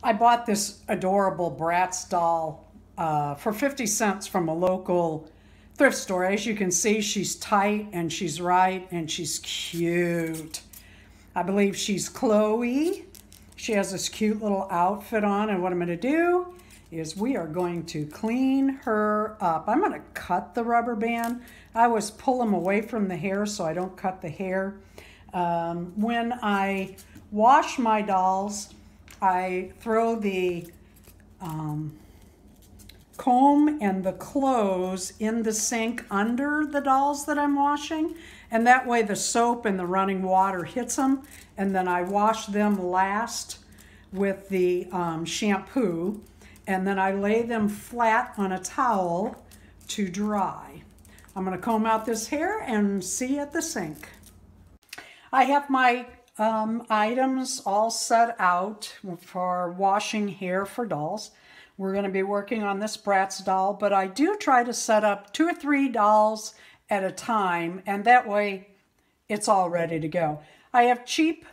I bought this adorable Bratz doll for 50 cents from a local thrift store. As you can see, she's tight and she's right and she's cute. I believe she's Chloe. She has this cute little outfit on, and what I'm going to do is we are going to clean her up. I'm going to cut the rubber band. I always pull them away from the hair so I don't cut the hair. When I wash my dolls, I throw the comb and the clothes in the sink under the dolls that I'm washing, and that way the soap and the running water hits them, and then I wash them last with the shampoo, and then I lay them flat on a towel to dry. I'm going to comb out this hair and see you at the sink. I have my items all set out for washing hair for dolls. We're going to be working on this Bratz doll, but I do try to set up 2 or 3 dolls at a time, and that way it's all ready to go. I have cheap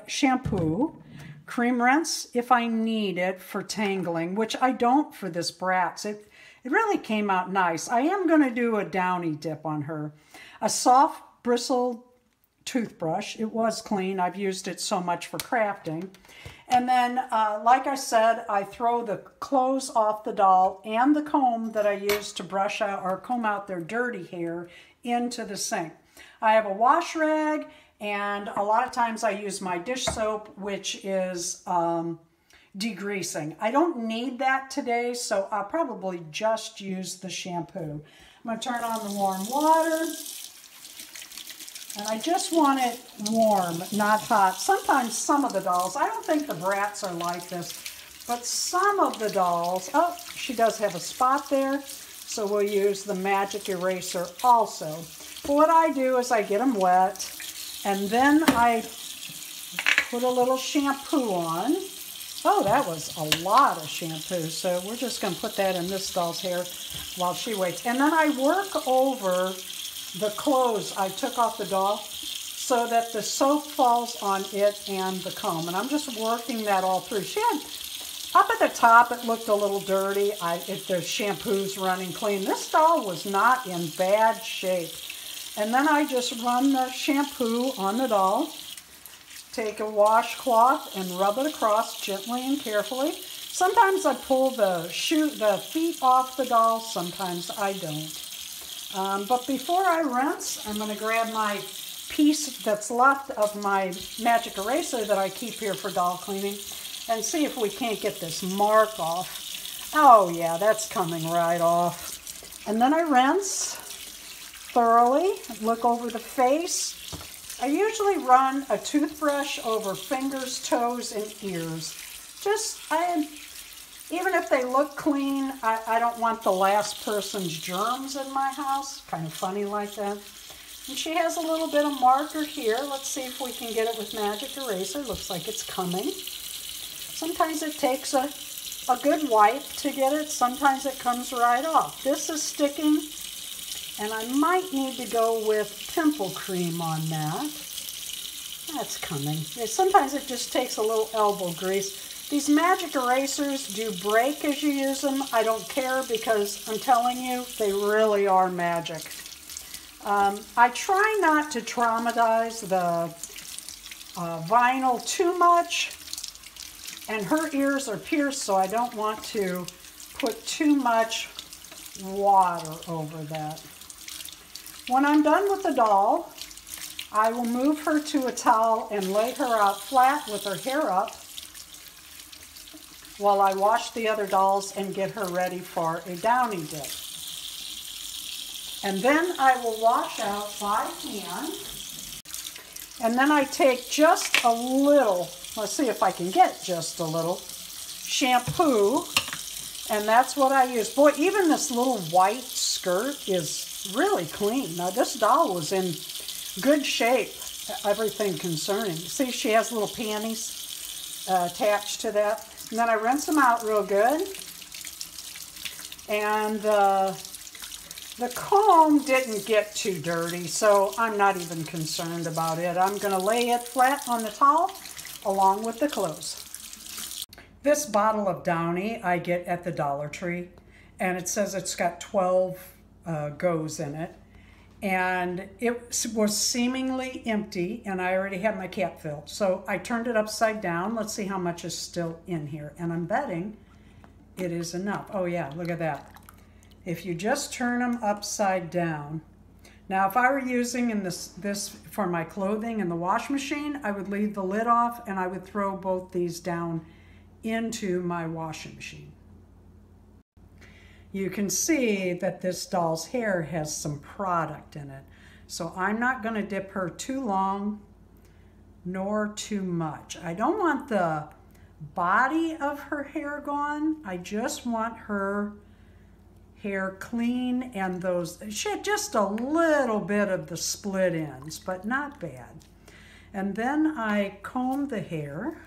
shampoo, cream rinse if I need it for tangling, which I don't for this Bratz. It really came out nice. I am going to do a downy dip on her. A soft bristled toothbrush. It was clean. I've used it so much for crafting. And then, like I said, I throw the clothes off the doll and the comb that I use to brush out or comb out their dirty hair into the sink. I have a wash rag, and a lot of times I use my dish soap, which is degreasing. I don't need that today, so I'll probably just use the shampoo. I'm going to turn on the warm water. And I just want it warm, not hot. Sometimes some of the dolls, I don't think the Bratz are like this, but some of the dolls, oh, she does have a spot there, so we'll use the magic eraser also. But what I do is I get them wet, and then I put a little shampoo on. Oh, that was a lot of shampoo, so we're just going to put that in this doll's hair while she waits. And then I work over the clothes I took off the doll so that the soap falls on it and the comb. And I'm just working that all through. She had, up at the top, it looked a little dirty. The shampoo's running clean. This doll was not in bad shape. And then I just run the shampoo on the doll, take a washcloth and rub it across gently and carefully. Sometimes I pull the feet off the doll, sometimes I don't. But before I rinse, I'm going to grab my piece that's left of my magic eraser that I keep here for doll cleaning and see if we can't get this mark off. Oh yeah, that's coming right off. And then I rinse thoroughly, look over the face. I usually run a toothbrush over fingers, toes, and ears. Even if they look clean, I don't want the last person's germs in my house. Kind of funny like that. And she has a little bit of marker here. Let's see if we can get it with magic eraser. Looks like it's coming. Sometimes it takes a good wipe to get it. Sometimes it comes right off. This is sticking, and I might need to go with pimple cream on that. That's coming. Sometimes it just takes a little elbow grease. These magic erasers do break as you use them. I don't care because I'm telling you, they really are magic. I try not to traumatize the vinyl too much, and her ears are pierced, so I don't want to put too much water over that. When I'm done with the doll, I will move her to a towel and lay her out flat with her hair up while I wash the other dolls and get her ready for a downy dip. And then I will wash out by hand. And then I take just a little, let's see if I can get just a little, shampoo. And that's what I use. Boy, even this little white skirt is really clean. Now this doll was in good shape, everything concerning. See, she has little panties attached to that. And then I rinse them out real good. And the comb didn't get too dirty, so I'm not even concerned about it. I'm going to lay it flat on the towel along with the clothes. This bottle of Downy I get at the Dollar Tree, and it says it's got 12 goes in it. And it was seemingly empty, and I already had my cap filled. So I turned it upside down. Let's see how much is still in here. And I'm betting it is enough. Oh yeah, look at that. If you just turn them upside down. Now, if I were using this for my clothing in the wash machine, I would leave the lid off and I would throw both these down into my washing machine. You can see that this doll's hair has some product in it. So I'm not going to dip her too long nor too much. I don't want the body of her hair gone. I just want her hair clean and those, just a little bit of the split ends, but not bad. And then I comb the hair,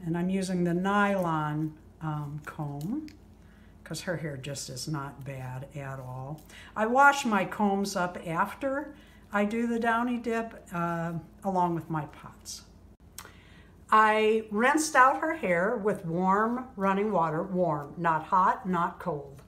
and I'm using the nylon comb, because her hair just is not bad at all. I wash my combs up after I do the Downy dip, along with my pots. I rinsed out her hair with warm running water, warm, not hot, not cold.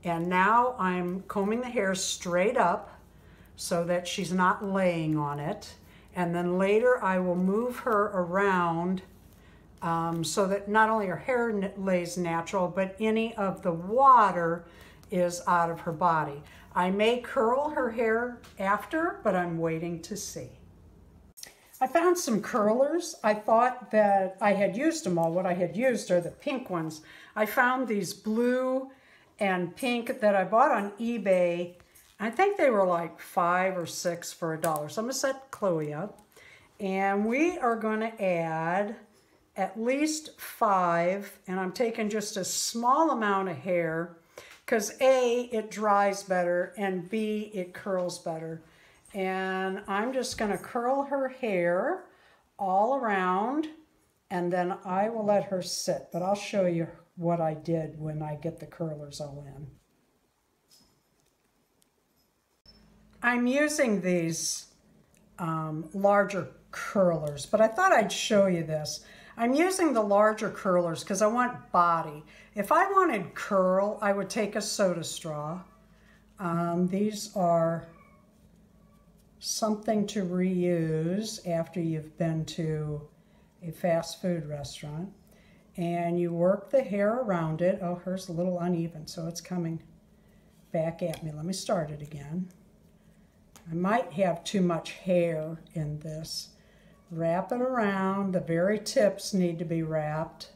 And now I'm combing the hair straight up so that she's not laying on it. And then later I will move her around so that not only her hair lays natural, but any of the water is out of her body. I may curl her hair after, but I'm waiting to see. I found some curlers. I thought that I had used them all. What I had used are the pink ones. I found these blue and pink that I bought on eBay. I think they were like 5 or 6 for $1. So I'm gonna set Chloe up, and we are gonna add at least 5, and I'm taking just a small amount of hair because A, it dries better, and B, it curls better. And I'm just gonna curl her hair all around, and then I will let her sit, but I'll show you what I did when I get the curlers all in. I'm using these larger curlers, but I thought I'd show you this. I'm using the larger curlers because I want body. If I wanted curl, I would take a soda straw. These are something to reuse after you've been to a fast food restaurant. And you work the hair around it. Oh, hers a little uneven, so it's coming back at me. Let me start it again. I might have too much hair in this. Wrap it around. The very tips need to be wrapped.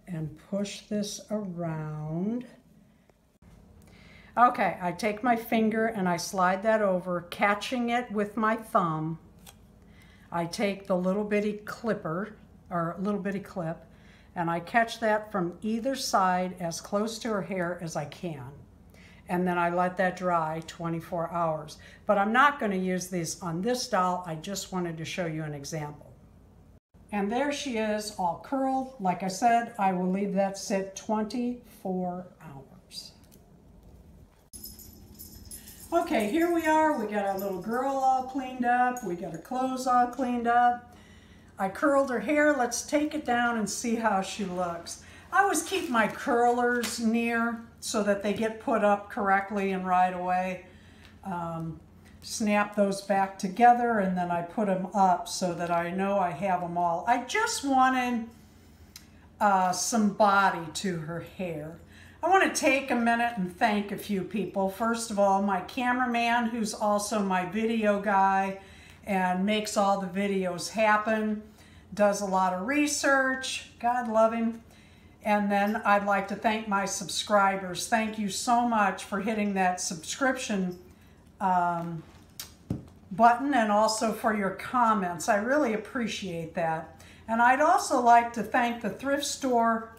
And push this around. Okay, I take my finger and I slide that over, catching it with my thumb. I take the little bitty clipper, or little bitty clip, and I catch that from either side as close to her hair as I can. And then I let that dry 24 hours. But I'm not going to use these on this doll. I just wanted to show you an example. And there she is, all curled. Like I said, I will leave that sit 24 hours. Okay, here we are. We got our little girl all cleaned up. We got her clothes all cleaned up. I curled her hair. Let's take it down and see how she looks. I always keep my curlers near so that they get put up correctly and right away. Snap those back together, and then I put them up so that I know I have them all. I just wanted some body to her hair. I want to take a minute and thank a few people. First of all, my cameraman, who's also my video guy and makes all the videos happen, does a lot of research. God love him. And then I'd like to thank my subscribers. Thank you so much for hitting that subscription button, and also for your comments. I really appreciate that. And I'd also like to thank the thrift store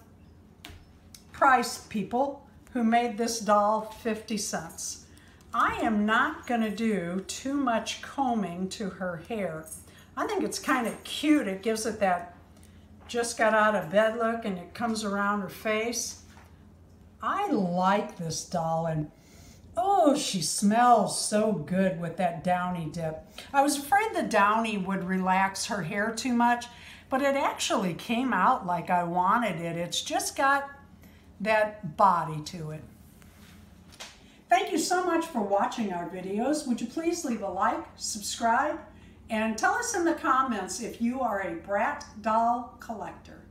price people who made this doll 50 cents. I am not going to do too much combing to her hair. I think it's kind of cute. It gives it that just got out of bed look, and it comes around her face. I like this doll, and oh, she smells so good with that Downy dip. I was afraid the Downy would relax her hair too much, but it actually came out like I wanted it. It's just got that body to it. Thank you so much for watching our videos. Would you please leave a like, subscribe, and tell us in the comments if you are a Bratz doll collector.